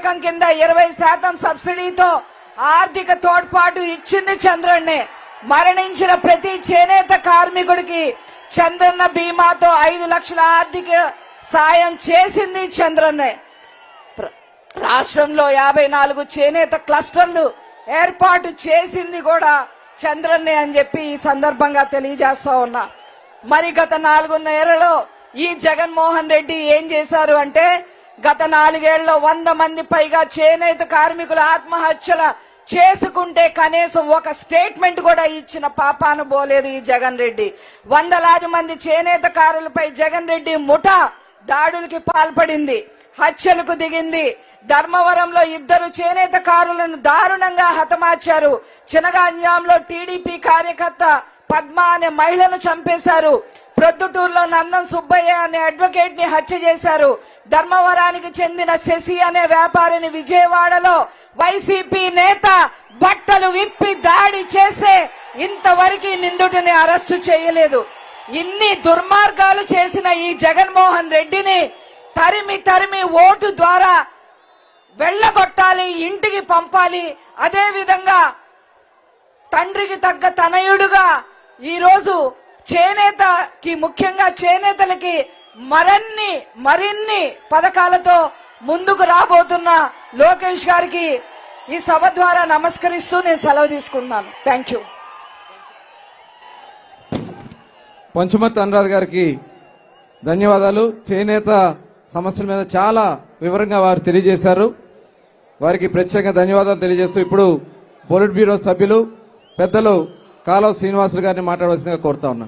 పథకం కింద 20% సబ్సిడీతో ఆర్థిక తోడ్పాటు ఇచ్చింది చంద్రన్నే. మరణించిన ప్రతి చేనేత కార్మికుడికి చంద్రన్న బీమాతో 5 లక్షల ఆర్థిక సాయం చేసింది చంద్రన్నే. రాష్ట్రంలో 54 చేనేత క్లస్టర్లు ఏర్పాటు చేసింది కూడా చంద్రన్నే అని చెప్పి ఈ సందర్భంగా తెలియజేస్తా ఉన్నా. మరి గత 4 నెలల్లో ఈ జగన్మోహన్ రెడ్డి ఏం చేశారు అంటే, గత 4 ఏళ్లలో 100 మంది పైగా చేనేత కార్మికుల ఆత్మహత్యల చేసుకుంటే కనీసం ఒక స్టేట్మెంట్ కూడా ఇచ్చిన పాపాన పోలేదు ఈ జగన్ రెడ్డి. వందలాది మంది చేనేత కారులపై జగన్ రెడ్డి ముఠా దాడులకి పాల్పడింది, హత్యలకు దిగింది. ధర్మవరంలో 2 చేనేత కారులను దారుణంగా హతమార్చారు. చినగాంజాంలో టీడీపీ కార్యకర్త పద్మ అనే మహిళను చంపేశారు. ప్రొద్దుటూరులో నందం సుబ్బయ్య అనే అడ్వకేట్ ని హత్య చేశారు. ధర్మవరానికి చెందిన శశి అనే వ్యాపారిని విజయవాడలో వైసీపీ నేత బట్టలు విప్పి దాడి చేస్తే ఇంతవరకు నిందితుడిని అరెస్టు చేయలేదు. ఇన్ని దుర్మార్గాలు చేసిన ఈ జగన్మోహన్ రెడ్డిని తరిమి తరిమి ఓటు ద్వారా వెళ్లగొట్టాలి, ఇంటికి పంపాలి. అదే విధంగా తండ్రికి తగ్గ తనయుడుగా ఈరోజు చేనేతకి, ముఖ్యంగా చేనేతలకి మరిన్ని పథకాలతో ముందుకు రాబోతున్న లోకేష్ గారికి ఈ సభ ద్వారా నమస్కరిస్తూ నేను సెలవు తీసుకుంటున్నాను. Thank you. పంచుమర్తి అనురాధ్ గారికి ధన్యవాదాలు. చేనేత సమస్యల మీద చాలా వివరంగా వారు తెలియజేశారు. వారికి ప్రత్యేకంగా ధన్యవాదాలు తెలియజేస్తూ ఇప్పుడు పొలిట్ బ్యూరో సభ్యులు పెద్దలు కాలువ శ్రీనివాసులు గారిని మాట్లాడవలసిందిగా కోరుతా ఉన్నా.